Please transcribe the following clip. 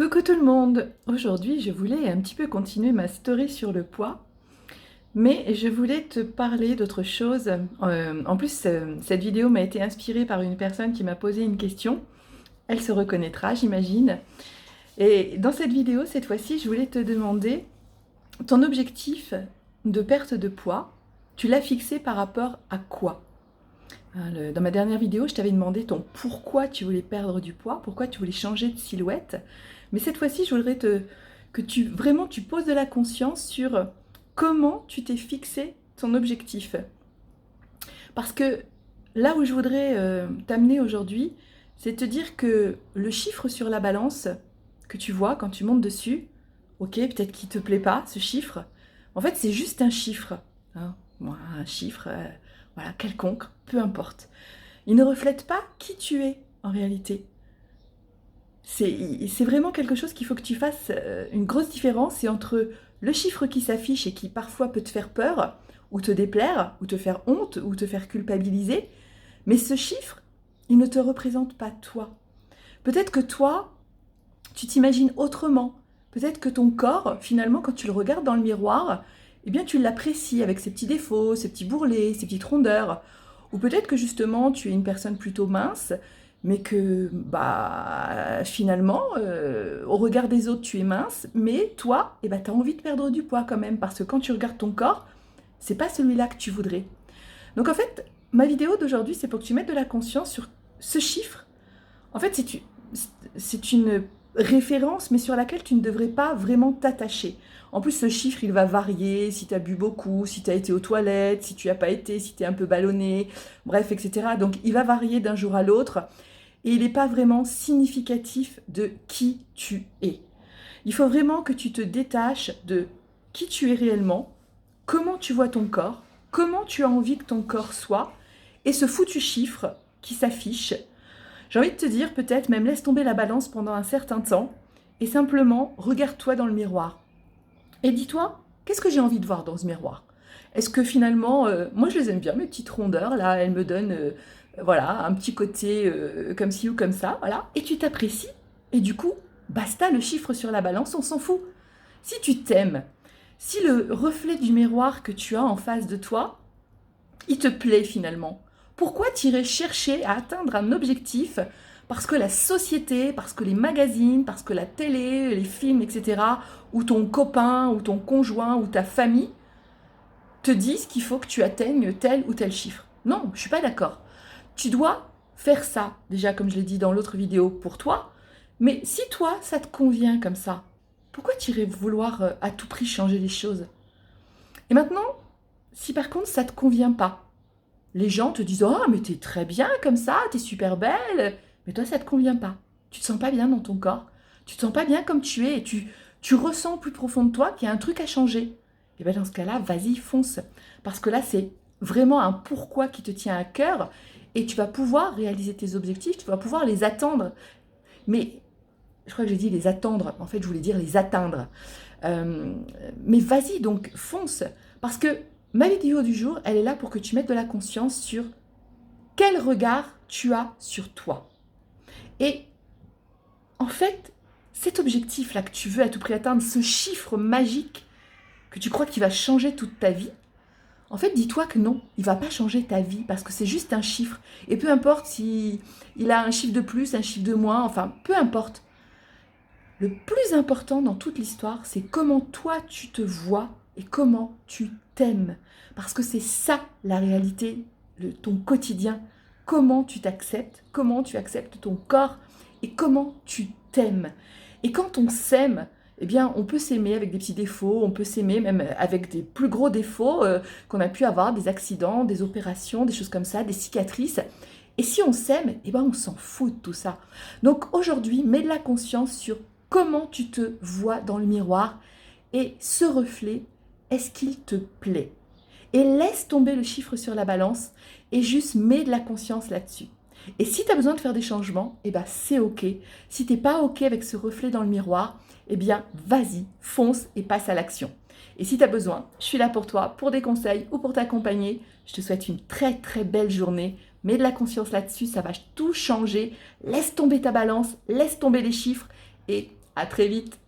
Coucou tout le monde! Aujourd'hui, je voulais un petit peu continuer ma story sur le poids, mais je voulais te parler d'autre chose. En plus, cette vidéo m'a été inspirée par une personne qui m'a posé une question. Elle se reconnaîtra, j'imagine. Et dans cette vidéo, cette fois-ci, je voulais te demander ton objectif de perte de poids. Tu l'as fixé par rapport à quoi? Dans ma dernière vidéo, je t'avais demandé ton pourquoi tu voulais perdre du poids, pourquoi tu voulais changer de silhouette. Mais cette fois-ci, je voudrais que tu poses de la conscience sur comment tu t'es fixé ton objectif. Parce que là où je voudrais t'amener aujourd'hui, c'est te dire que le chiffre sur la balance que tu vois quand tu montes dessus, ok, peut-être qu'il ne te plaît pas, ce chiffre, en fait, c'est juste un chiffre. Hein. Bon, un chiffre, voilà, quelconque, peu importe. Il ne reflète pas qui tu es en réalité. C'est vraiment quelque chose qu'il faut que tu fasses une grosse différence, c'est entre le chiffre qui s'affiche et qui parfois peut te faire peur, ou te déplaire, ou te faire honte, ou te faire culpabiliser, mais ce chiffre, il ne te représente pas toi. Peut-être que toi, tu t'imagines autrement. Peut-être que ton corps, finalement, quand tu le regardes dans le miroir, eh bien, tu l'apprécies avec ses petits défauts, ses petits bourrelets, ses petites rondeurs. Ou peut-être que justement, tu es une personne plutôt mince, mais que finalement, au regard des autres, tu es mince, mais toi, tu as envie de perdre du poids quand même, parce que quand tu regardes ton corps, c'est pas celui-là que tu voudrais. Donc en fait, ma vidéo d'aujourd'hui, c'est pour que tu mettes de la conscience sur ce chiffre. En fait, c'est une référence, mais sur laquelle tu ne devrais pas vraiment t'attacher. En plus, ce chiffre, il va varier si tu as bu beaucoup, si tu as été aux toilettes, si tu n'as pas été, si tu es un peu ballonné, bref, etc. Donc, il va varier d'un jour à l'autre et il n'est pas vraiment significatif de qui tu es. Il faut vraiment que tu te détaches de qui tu es réellement, comment tu vois ton corps, comment tu as envie que ton corps soit, et ce foutu chiffre qui s'affiche. J'ai envie de te dire, peut-être même laisse tomber la balance pendant un certain temps et simplement regarde-toi dans le miroir. Et dis-toi, qu'est-ce que j'ai envie de voir dans ce miroir? Est-ce que finalement, moi je les aime bien, mes petites rondeurs, là, elles me donnent voilà, un petit côté comme ci ou comme ça, voilà, et tu t'apprécies, et du coup, basta le chiffre sur la balance, on s'en fout. Si tu t'aimes, si le reflet du miroir que tu as en face de toi, il te plaît finalement, pourquoi t'irais chercher à atteindre un objectif parce que la société, parce que les magazines, parce que la télé, les films, etc., ou ton copain, ou ton conjoint, ou ta famille, te disent qu'il faut que tu atteignes tel ou tel chiffre? Non, je ne suis pas d'accord. Tu dois faire ça, déjà comme je l'ai dit dans l'autre vidéo, pour toi, mais si toi, ça te convient comme ça, pourquoi t'irais vouloir à tout prix changer les choses? Et maintenant, si par contre ça ne te convient pas, les gens te disent: «Oh, mais t'es très bien comme ça, t'es super belle!» Mais toi, ça te convient pas. Tu te sens pas bien dans ton corps. Tu te sens pas bien comme tu es et tu ressens plus profond de toi qu'il y a un truc à changer. Et bien dans ce cas-là, vas-y, fonce. Parce que là, c'est vraiment un pourquoi qui te tient à cœur et tu vas pouvoir réaliser tes objectifs, tu vas pouvoir les attendre. Mais je crois que j'ai dit les attendre. En fait, je voulais dire les atteindre. Euh, mais vas-y, donc fonce. Parce que ma vidéo du jour, elle est là pour que tu mettes de la conscience sur quel regard tu as sur toi. Et en fait, cet objectif-là que tu veux à tout prix atteindre, ce chiffre magique que tu crois qu'il va changer toute ta vie, en fait, dis-toi que non, il ne va pas changer ta vie parce que c'est juste un chiffre. Et peu importe si il a un chiffre de plus, un chiffre de moins, enfin, peu importe. Le plus important dans toute l'histoire, c'est comment toi tu te vois et comment tu t'aimes. Parce que c'est ça la réalité, ton quotidien. Comment tu t'acceptes, comment tu acceptes ton corps et comment tu t'aimes. Et quand on s'aime, eh bien, on peut s'aimer avec des petits défauts, on peut s'aimer même avec des plus gros défauts qu'on a pu avoir, des accidents, des opérations, des choses comme ça, des cicatrices. Et si on s'aime, eh ben, on s'en fout de tout ça. Donc aujourd'hui, mets de la conscience sur comment tu te vois dans le miroir et ce reflet, est-ce qu'il te plaît? Et laisse tomber le chiffre sur la balance et juste mets de la conscience là-dessus. Et si tu as besoin de faire des changements, eh ben c'est ok. Si tu n'es pas ok avec ce reflet dans le miroir, eh bien vas-y, fonce et passe à l'action. Et si tu as besoin, je suis là pour toi, pour des conseils ou pour t'accompagner. Je te souhaite une très très belle journée. Mets de la conscience là-dessus, ça va tout changer. Laisse tomber ta balance, laisse tomber les chiffres et À très vite.